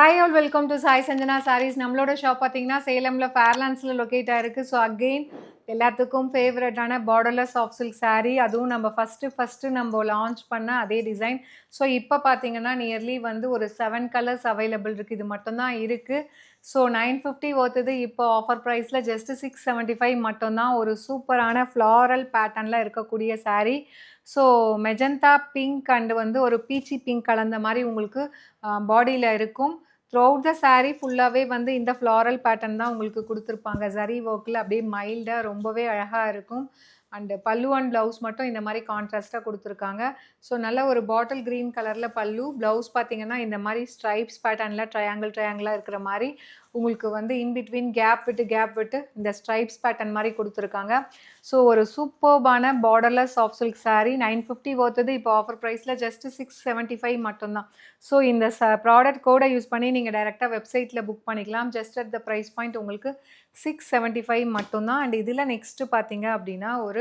Hi all, welcome to Sai Sanjana Sarees. நம்மளோட shop பார்த்தீங்கன்னா சேலம்ல ஃபேர்லாண்ட்ஸில் locate ஆயிருக்கு. ஸோ அகெயின் எல்லாத்துக்கும் ஃபேவரட்டான பார்டர்லெஸ் சாஃப்ட் சில்க் saree, அதுவும் நம்ம ஃபஸ்ட்டு நம்ம லான்ச் பண்ண அதே டிசைன். ஸோ இப்போ பார்த்தீங்கன்னா நியர்லி வந்து ஒரு 7 கலர்ஸ் அவைலபிள் இருக்குது. இது மட்டும்தான் இருக்குது. ஸோ 950 ஒர்த்துது. இப்போ ஆஃபர் ப்ரைஸில் ஜஸ்ட் 675 மட்டும்தான். ஒரு சூப்பரான ஃப்ளாரல் பேட்டர்னில் இருக்கக்கூடிய saree. So magenta pink and வந்து ஒரு பீச்சி பிங்க் கலந்த மாதிரி உங்களுக்கு பாடியில் இருக்கும். த்ரூ அவுட் த saree ஃபுல்லாகவே வந்து இந்த ஃப்ளாரல் பேட்டர்ன் தான் உங்களுக்கு கொடுத்துருப்பாங்க. ஜரி ஒர்க்கில் அப்படியே மைல்டாக ரொம்பவே அழகாக இருக்கும். அண்டு பல்லு அண்ட் ப்ளவுஸ் மட்டும் இந்த மாதிரி கான்ட்ராஸ்ட்டாக கொடுத்துருக்காங்க. ஸோ நல்ல ஒரு பாட்டில் க்ரீன் கலரில் பல்லு, ப்ளவுஸ் பார்த்தீங்கன்னா இந்த மாதிரி ஸ்ட்ரைப்ஸ் பேட்டர்னில் ட்ரையாங்கிளாக இருக்கிற மாதிரி உங்களுக்கு வந்து இன்பிட்வீன் கேப் விட்டு இந்த ஸ்ட்ரைப்ஸ் பேட்டர்ன் மாதிரி கொடுத்துருக்காங்க. ஸோ ஒரு சூப்பர்பான பார்டர்லெஸ் சாஃப்ட் சில்க் saree 950 ஒர்த்துது. இப்போ ஆஃபர் ப்ரைஸில் ஜஸ்ட் 675 மட்டும்தான். ஸோ இந்த ப்ராடக்ட் கோடை யூஸ் பண்ணி நீங்கள் டைரெக்டாக வெப்சைட்டில் புக் பண்ணிக்கலாம். Just at the price point உங்களுக்கு 675 மட்டும்தான். அண்ட் இதில் நெக்ஸ்ட்டு பார்த்தீங்க அப்படின்னா ஒரு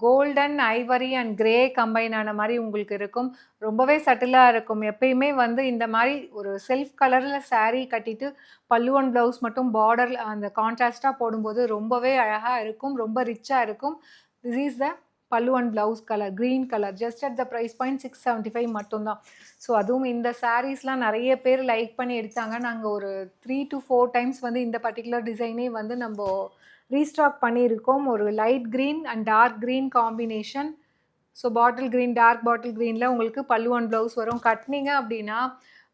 golden ivory and grey combine ஆன மாதிரி உங்களுக்கு இருக்கும். ரொம்பவே சட்டிலாக இருக்கும். எப்பயுமே வந்து இந்த மாதிரி ஒரு செல்ஃப் கலரில் saree கட்டிட்டு பல்லு அண்ட் ப்ளவுஸ் மட்டும் பார்டரில் அந்த கான்ட்ராஸ்ட்டாக போடும்போது ரொம்பவே அழகாக இருக்கும், ரொம்ப ரிச்சாக இருக்கும். This is the pallu and blouse colour, green colour. Just at the price point 675 மட்டும்தான். ஸோ அதுவும் இந்த சாரீஸ்லாம் நிறைய பேர் லைக் பண்ணி எடுத்தாங்க. நாங்கள் ஒரு 3 to 4 டைம்ஸ் வந்து இந்த பர்டிகுலர் டிசைனே வந்து நம்ம ரீஸ்டாக் பண்ணியிருக்கோம். ஒரு light green and dark green combination. So bottle green, dark bottle க்ரீனில் உங்களுக்கு பல்லு அண்ட் ப்ளவுஸ் வரும். கட்டினீங்க அப்படின்னா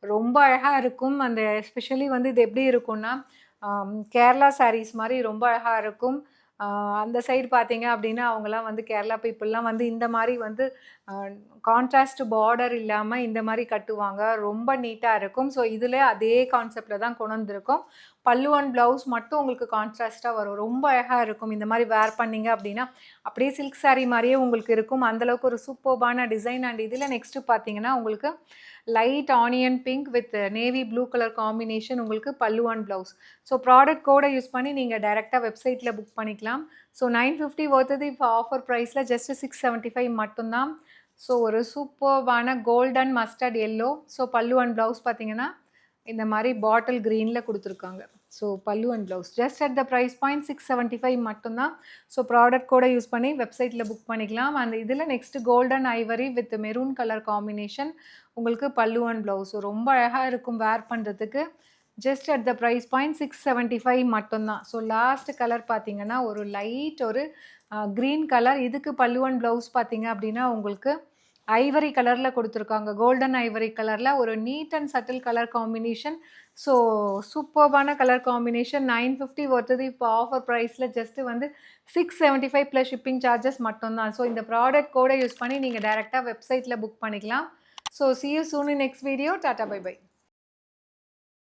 ரொம்ப அழகாக இருக்கும். அந்த எஸ்பெஷலி வந்து இது எப்படி இருக்கும்னா கேரளா சாரீஸ் மாதிரி ரொம்ப அழகாக இருக்கும். அந்த சைடு பார்த்தீங்க அப்படின்னா அவங்களாம் வந்து கேரளா பீப்புளெலாம் வந்து இந்த மாதிரி வந்து கான்ட்ராஸ்ட் பார்டர் இல்லாமல் இந்த மாதிரி கட்டுவாங்க. ரொம்ப நீட்டாக இருக்கும். ஸோ இதில் அதே கான்செப்டில் தான் கொண்டு வந்திருக்கோம். பல்லு அண்ட் ப்ளவுஸ் மட்டும் உங்களுக்கு கான்ட்ராஸ்ட்டாக வரும். ரொம்ப அழகாக இருக்கும். இந்த மாதிரி வேர் பண்ணிங்க அப்படின்னா அப்படியே சில்க் saree மாதிரியே உங்களுக்கு இருக்கும். அந்தளவுக்கு ஒரு சூப்பர்பான டிசைன். அண்ட் இதில் நெக்ஸ்ட்டு பார்த்தீங்கன்னா உங்களுக்கு light onion pink with navy blue colour combination உங்களுக்கு pallu and blouse. So product கோடை யூஸ் பண்ணி நீங்கள் டைரெக்டாக வெப்சைட்டில் புக் பண்ணிக்கலாம். ஸோ 950 ஒர்த்துது. இப்போ ஆஃபர் ப்ரைஸில் ஜஸ்ட் 675 மட்டும்தான். ஸோ ஒரு சூப்பர்பான golden mustard yellow. So pallu and blouse பார்த்தீங்கன்னா இந்த மாதிரி பாட்டில் க்ரீனில் கொடுத்துருக்காங்க. So pallu and blouse just at the price point 675 மட்டும்தான். ஸோ ப்ராடக்ட் கூட யூஸ் பண்ணி வெப்சைட்டில் புக் பண்ணிக்கலாம். அந்த இதில் next golden ivory with maroon colour combination உங்களுக்கு பல்லு அண்ட் ப்ளவுஸ். ரொம்ப அழகாக இருக்கும் வேர் பண்ணுறதுக்கு. Just at the price point 675 மட்டும்தான். ஸோ லாஸ்ட் கலர் பார்த்தீங்கன்னா ஒரு லைட் ஒரு க்ரீன் கலர். இதுக்கு பல்லு அண்ட் ப்ளவுஸ் பார்த்தீங்க அப்படின்னா உங்களுக்கு ஐவரி கலரில் கொடுத்துருக்காங்க. கோல்டன் ஐவரி கலரில் ஒரு neat and subtle colour combination. So சூப்பர்பான கலர் காம்பினேஷன். 950 ஒர்த்துது. இப்போ ஆஃபர் ப்ரைஸில் ஜஸ்ட்டு வந்து 675 ப்ளஸ் ஷிப்பிங் சார்ஜஸ் மட்டும்தான். ஸோ இந்த ப்ராடக்ட் கோடை யூஸ் பண்ணி நீங்கள் டைரெக்டாக வெப்சைட்டில் புக் பண்ணிக்கலாம். So see you soon in next video. Tata, bye bye.